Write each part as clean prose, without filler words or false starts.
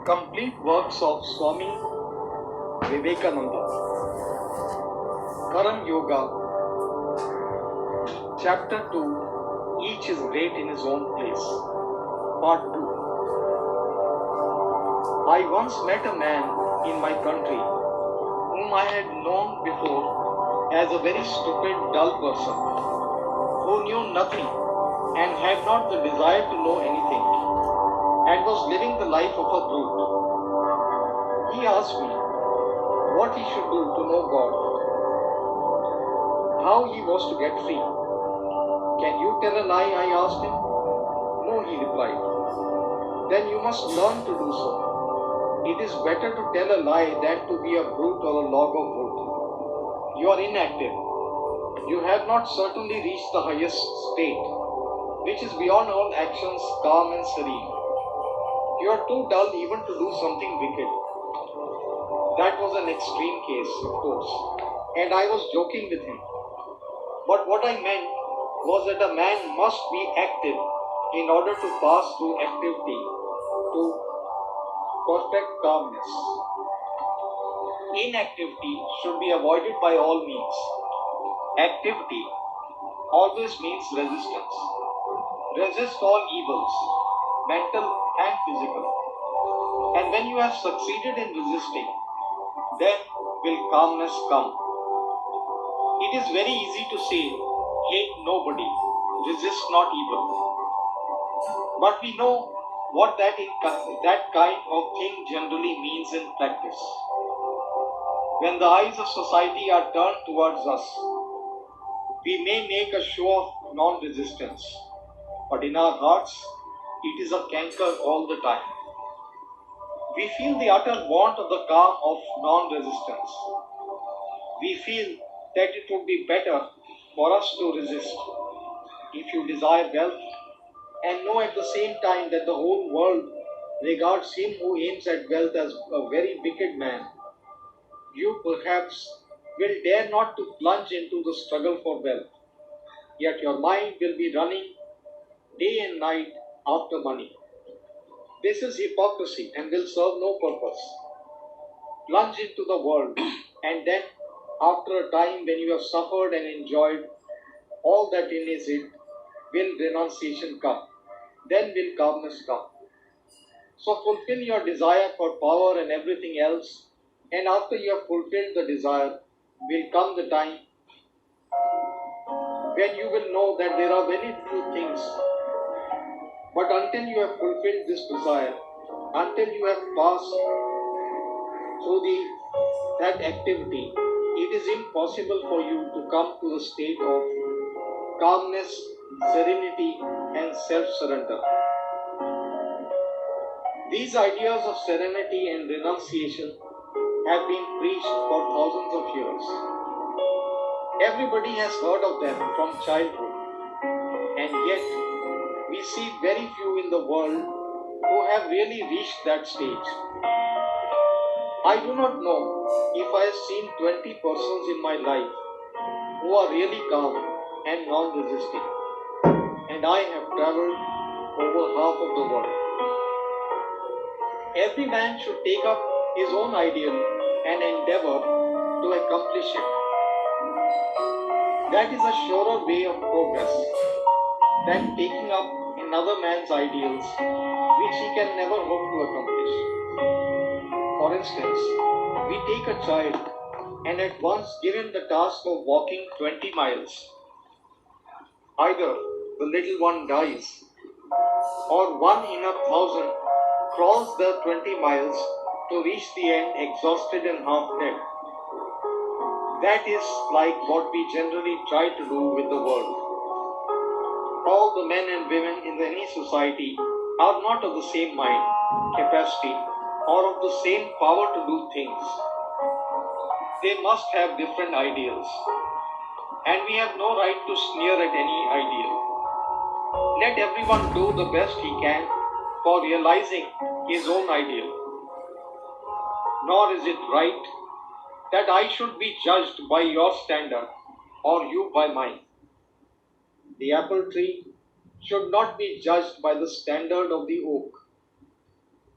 Complete works of Swami Vivekananda. Karan Yoga. Chapter 2. Each is great in his own place. Part 2. I once met a man in my country whom I had known before as a very stupid, dull person who knew nothing and had not the desire to know anything and was living the life of a brute. He asked me what he should do to know God, how he was to get free. Can you tell a lie? I asked him. No, he replied. Then you must learn to do so. It is better to tell a lie than to be a brute or a log of wood. You are inactive. You have not certainly reached the highest state, which is beyond all actions, calm and serene. You are too dull even to do something wicked. That was an extreme case, of course, and I was joking with him. But what I meant was that a man must be active in order to pass through activity to perfect calmness. Inactivity should be avoided by all means. Activity always means resistance. Resist all evils, mental and physical. And when you have succeeded in resisting, then will calmness come. It is very easy to say, hate nobody, resist not evil. But we know what that kind of thing generally means in practice. When the eyes of society are turned towards us, we may make a show of non-resistance, but in our hearts, it is a canker all the time. We feel the utter want of the calm of non-resistance. We feel that it would be better for us to resist. If you desire wealth and know at the same time that the whole world regards him who aims at wealth as a very wicked man, you perhaps will dare not to plunge into the struggle for wealth. Yet your mind will be running day and night after money. This is hypocrisy and will serve no purpose. Plunge into the world and then, after a time when you have suffered and enjoyed all that in it, will renunciation come. Then will calmness come. So fulfill your desire for power and everything else, and after you have fulfilled the desire, will come the time when you will know that there are very few things. But until you have fulfilled this desire, until you have passed through that activity, it is impossible for you to come to the state of calmness, serenity, and self-surrender. These ideas of serenity and renunciation have been preached for thousands of years. Everybody has heard of them from childhood, and yet we see very few in the world who have really reached that stage. I do not know if I have seen 20 persons in my life who are really calm and non-resisting, and I have traveled over half of the world. Every man should take up his own ideal and endeavor to accomplish it. That is a surer way of progress than taking up another man's ideals which he can never hope to accomplish. For instance, we take a child and at once give him the task of walking 20 miles. Either the little one dies, or 1 in 1,000 crawls the 20 miles to reach the end exhausted and half dead. That is like what we generally try to do with the world. All the men and women in any society are not of the same mind, capacity, or of the same power to do things. They must have different ideals, and we have no right to sneer at any ideal. Let everyone do the best he can for realizing his own ideal. Nor is it right that I should be judged by your standard or you by mine. The apple tree should not be judged by the standard of the oak,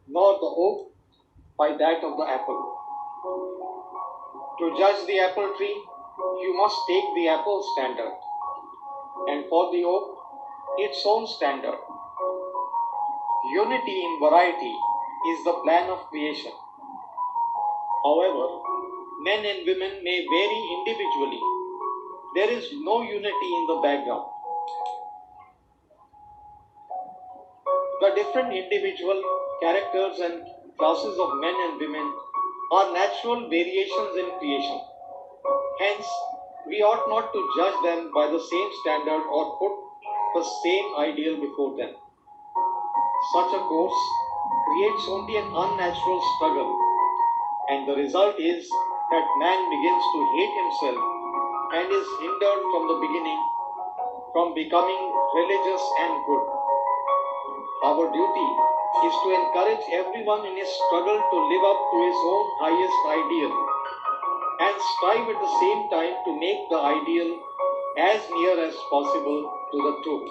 nor the oak by that of the apple. To judge the apple tree, you must take the apple standard, and for the oak, its own standard. Unity in variety is the plan of creation. However, men and women may vary individually. There is no unity in the background. The different individual characters and classes of men and women are natural variations in creation. Hence, we ought not to judge them by the same standard or put the same ideal before them. Such a course creates only an unnatural struggle, and the result is that man begins to hate himself and is hindered from the beginning from becoming religious and good. Our duty is to encourage everyone in his struggle to live up to his own highest ideal and strive at the same time to make the ideal as near as possible to the truth.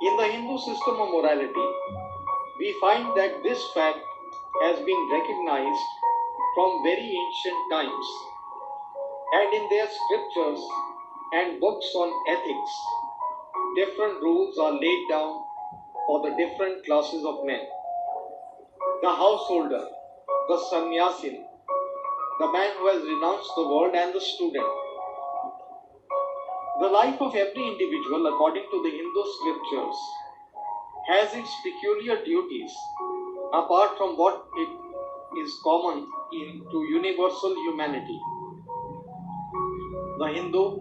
In the Hindu system of morality, we find that this fact has been recognized from very ancient times, and in their scriptures and books on ethics, different rules are laid down for the different classes of men. The householder, the sannyasin, the man who has renounced the world, and the student. The life of every individual, according to the Hindu scriptures, has its peculiar duties apart from what it is common to universal humanity. The Hindu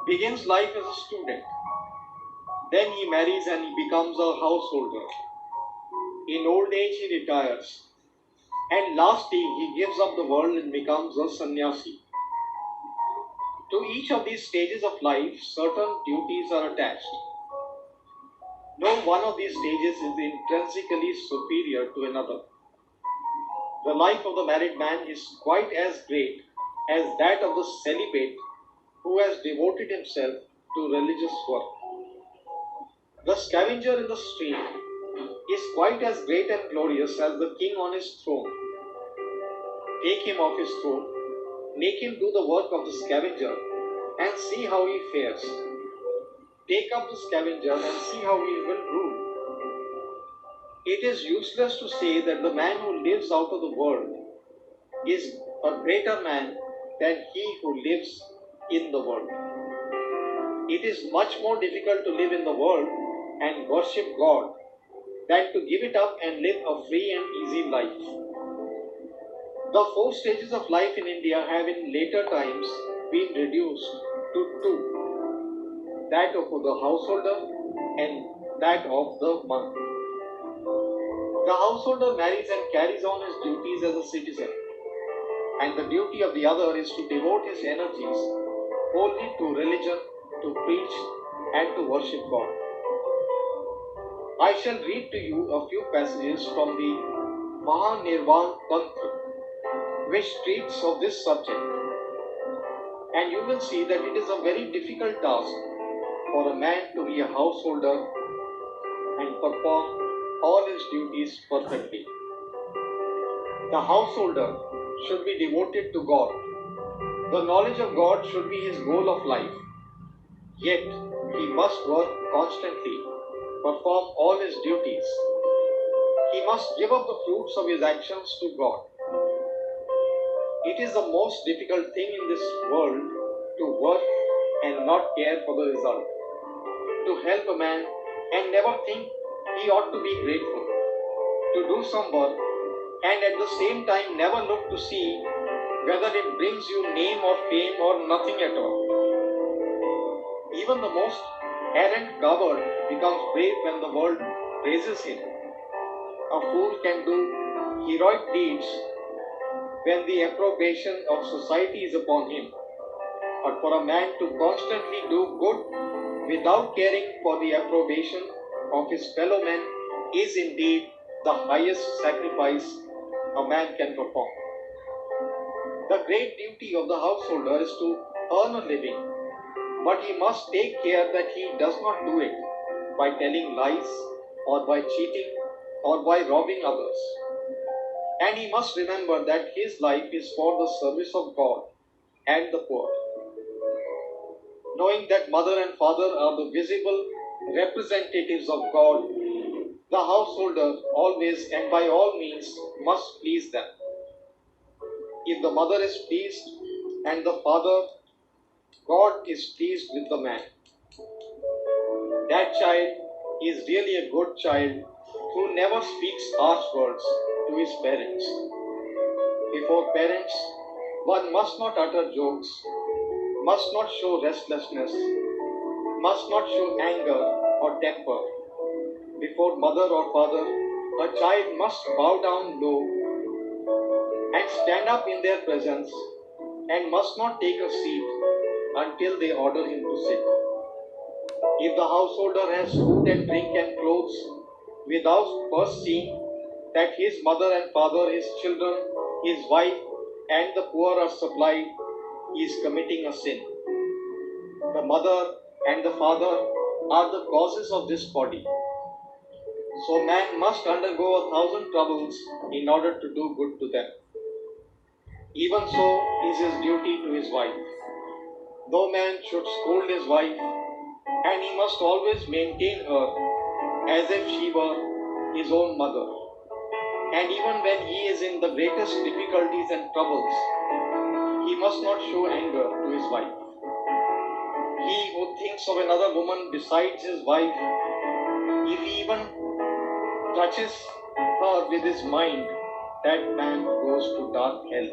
begins life as a student. Then he marries and he becomes a householder. In old age he retires. And lastly he gives up the world and becomes a sannyasi. To each of these stages of life, certain duties are attached. No one of these stages is intrinsically superior to another. The life of the married man is quite as great as that of the celibate who has devoted himself to religious work. The scavenger in the street is quite as great and glorious as the king on his throne. Take him off his throne, make him do the work of the scavenger, and see how he fares. Take up the scavenger and see how he will rule. It is useless to say that the man who lives out of the world is a greater man than he who lives in the world. It is much more difficult to live in the world and worship God than to give it up and live a free and easy life. The 4 stages of life in India have in later times been reduced to 2, that of the householder and that of the monk. The householder marries and carries on his duties as a citizen, and the duty of the other is to devote his energies wholly to religion, to preach and to worship God. I shall read to you a few passages from the Mahanirvan Tantra, which treats of this subject, and you will see that it is a very difficult task for a man to be a householder and perform all his duties perfectly. The householder should be devoted to God. The knowledge of God should be his goal of life. Yet he must work constantly, perform all his duties. He must give up the fruits of his actions to God. It is the most difficult thing in this world to work and not care for the result. To help a man and never think he ought to be grateful. To do some work and at the same time never look to see whether it brings you name or fame or nothing at all. Even the most arrant coward becomes brave when the world praises him. A fool can do heroic deeds when the approbation of society is upon him. But for a man to constantly do good without caring for the approbation of his fellow men is indeed the highest sacrifice a man can perform. The great duty of the householder is to earn a living, but he must take care that he does not do it by telling lies or by cheating or by robbing others. And he must remember that his life is for the service of God and the poor. Knowing that mother and father are the visible representatives of God, the householder always and by all means must please them. If the mother is pleased and the father, God is pleased with the man. That child is really a good child who never speaks harsh words to his parents. Before parents, one must not utter jokes, must not show restlessness, must not show anger or temper. Before mother or father, a child must bow down low and stand up in their presence and must not take a seat until they order him to sit. If the householder has food and drink and clothes, without first seeing that his mother and father, his children, his wife, and the poor are supplied, he is committing a sin. The mother and the father are the causes of this body. So man must undergo 1,000 troubles in order to do good to them. Even so is his duty to his wife. No man should scold his wife, and he must always maintain her as if she were his own mother. And even when he is in the greatest difficulties and troubles, he must not show anger to his wife. He who thinks of another woman besides his wife, if he even touches her with his mind, that man goes to dark hell.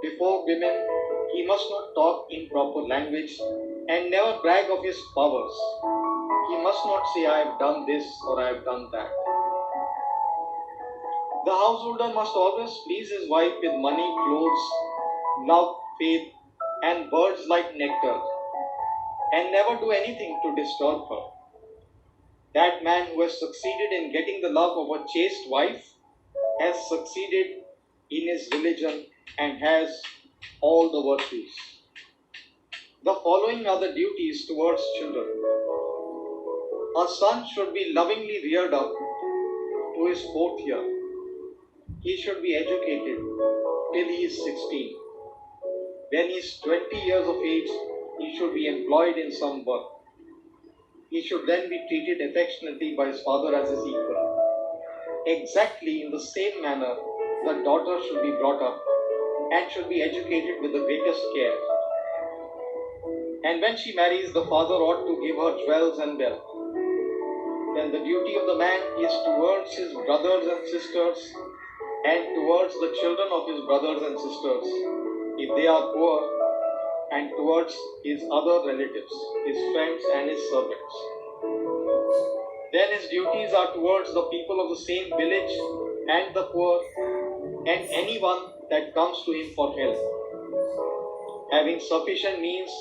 Before women, he must not talk improper language and never brag of his powers. He must not say, I have done this or I have done that. The householder must always please his wife with money, clothes, love, faith, and words like nectar, and never do anything to disturb her. That man who has succeeded in getting the love of a chaste wife has succeeded in his religion and has all the virtues. The following are the duties towards children. A son should be lovingly reared up to his 4th year. He should be educated till he is 16. When he is 20 years of age, he should be employed in some work. He should then be treated affectionately by his father as his equal. Exactly in the same manner, the daughter should be brought up and should be educated with the greatest care. And when she marries, the father ought to give her jewels and wealth. Then the duty of the man is towards his brothers and sisters and towards the children of his brothers and sisters, if they are poor, and towards his other relatives, his friends and his servants. Then his duties are towards the people of the same village and the poor and anyone that comes to him for help. Having sufficient means,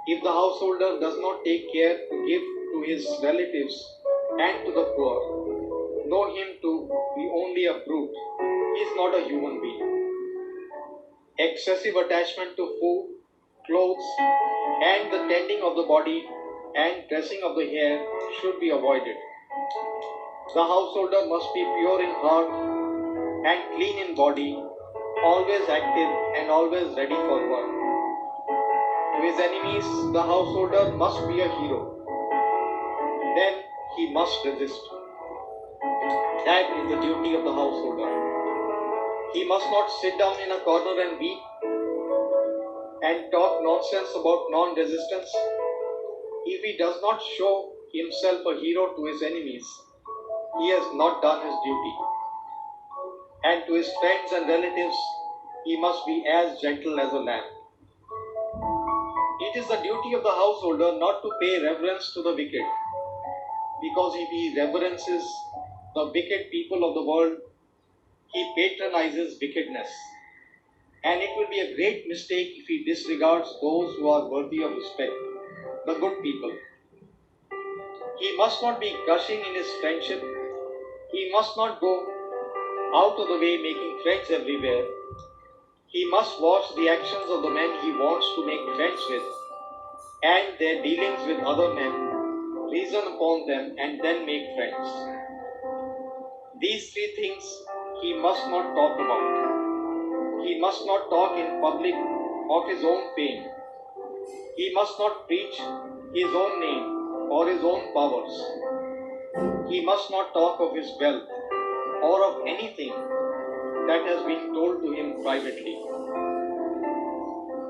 if the householder does not take care to give to his relatives and to the poor, know him to be only a brute. He is not a human being. Excessive attachment to food, clothes, and the tending of the body and dressing of the hair should be avoided. The householder must be pure in heart and clean in body, always active and always ready for work. To his enemies, the householder must be a hero. Then he must resist. That is the duty of the householder. He must not sit down in a corner and weep and talk nonsense about non-resistance. If he does not show himself a hero to his enemies, he has not done his duty. And to his friends and relatives, he must be as gentle as a lamb. It is the duty of the householder not to pay reverence to the wicked, because if he reverences the wicked people of the world, he patronizes wickedness. And it will be a great mistake if he disregards those who are worthy of respect, the good people. He must not be gushing in his friendship. He must not go out of the way making friends everywhere. He must watch the actions of the men he wants to make friends with and their dealings with other men, reason upon them and then make friends. These 3 things he must not talk about. He must not talk in public of his own pain. He must not preach his own name or his own powers. He must not talk of his wealth or of anything that has been told to him privately.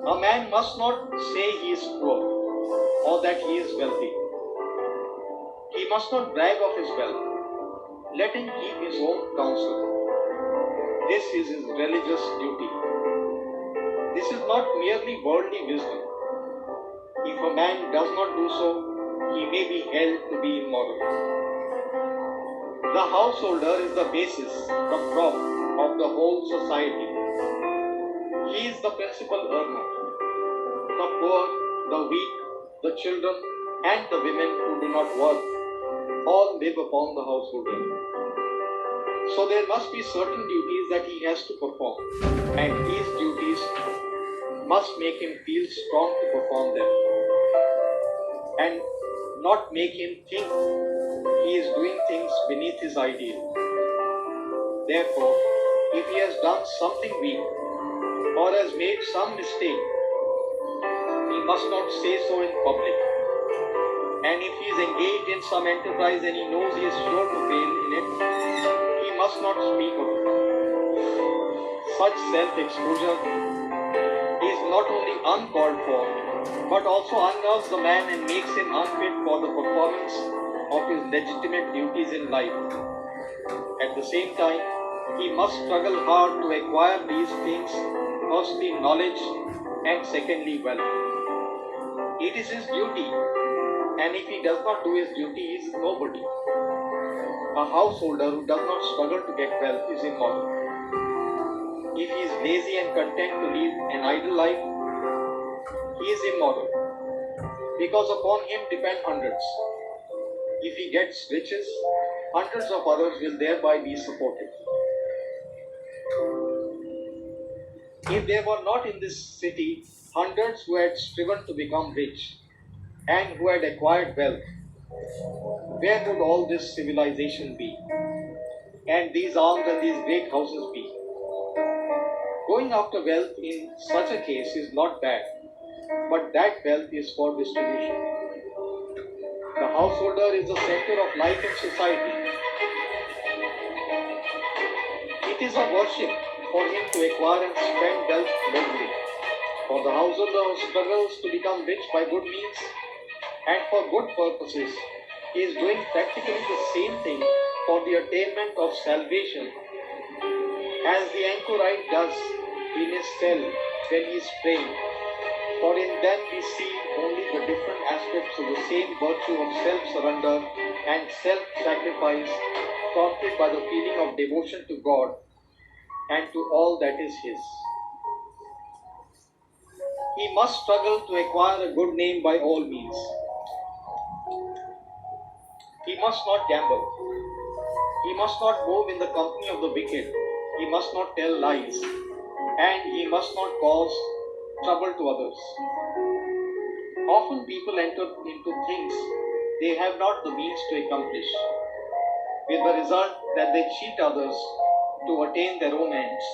A man must not say he is poor or that he is wealthy. He must not brag of his wealth. Let him keep his own counsel. This is his religious duty. This is not merely worldly wisdom. If a man does not do so, he may be held to be immoral. The householder is the basis, the prop of the whole society. He is the principal earner. The poor, the weak, the children, and the women who do not work all live upon the householder. So there must be certain duties that he has to perform, and these duties must make him feel strong to perform them, and not make him think he is doing things beneath his ideal. Therefore, if he has done something weak or has made some mistake, he must not say so in public. And if he is engaged in some enterprise and he knows he is sure to fail in it, he must not speak of it. Such self-exposure is not only uncalled for, but also unnerves the man and makes him unfit for the performance of his legitimate duties in life. At the same time, he must struggle hard to acquire these things, firstly knowledge and secondly wealth. It is his duty, and if he does not do his duty, he is nobody. A householder who does not struggle to get wealth is immoral. If he is lazy and content to lead an idle life, he is immoral, because upon him depend hundreds. If he gets riches, hundreds of others will thereby be supported. If there were not in this city hundreds who had striven to become rich and who had acquired wealth, where would all this civilization be? And these arms and these great houses be? Going after wealth in such a case is not bad, but that wealth is for distribution. The householder is the center of life in society. It is a worship for him to acquire and spend wealth nobly. For the householder who struggles to become rich by good means and for good purposes, he is doing practically the same thing for the attainment of salvation as the anchorite does in his cell when he is praying. For in them we see only the different aspects of the same virtue of self-surrender and self-sacrifice, prompted by the feeling of devotion to God and to all that is His. He must struggle to acquire a good name by all means. He must not gamble. He must not move in the company of the wicked. He must not tell lies. And he must not cause trouble to others. Often people enter into things they have not the means to accomplish, with the result that they cheat others to attain their own ends.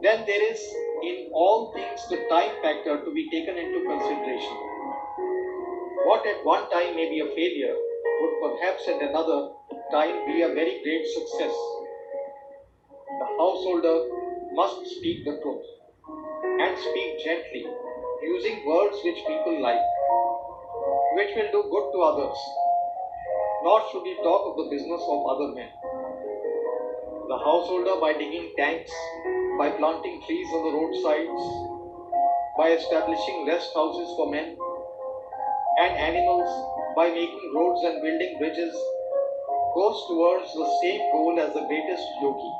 Then there is in all things the time factor to be taken into consideration. What at one time may be a failure would perhaps at another time be a very great success. The householder must speak the truth and speak gently, using words which people like, which will do good to others, nor should he talk of the business of other men. The householder, by digging tanks, by planting trees on the roadsides, by establishing rest houses for men and animals, by making roads and building bridges, goes towards the same goal as the greatest yogi.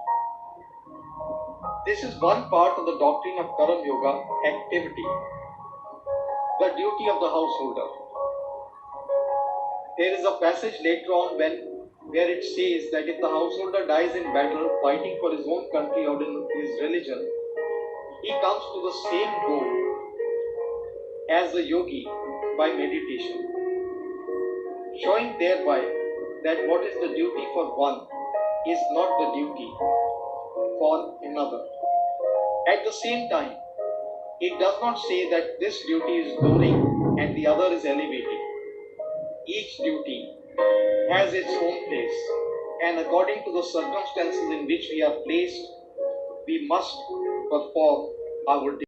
This is one part of the doctrine of Karam Yoga, activity, the duty of the householder. There is a passage later on where it says that if the householder dies in battle fighting for his own country or in his religion, he comes to the same goal as the yogi by meditation, showing thereby that what is the duty for one is not the duty for another. At the same time, it does not say that this duty is boring and the other is elevating. Each duty has its own place, and according to the circumstances in which we are placed, we must perform our duty.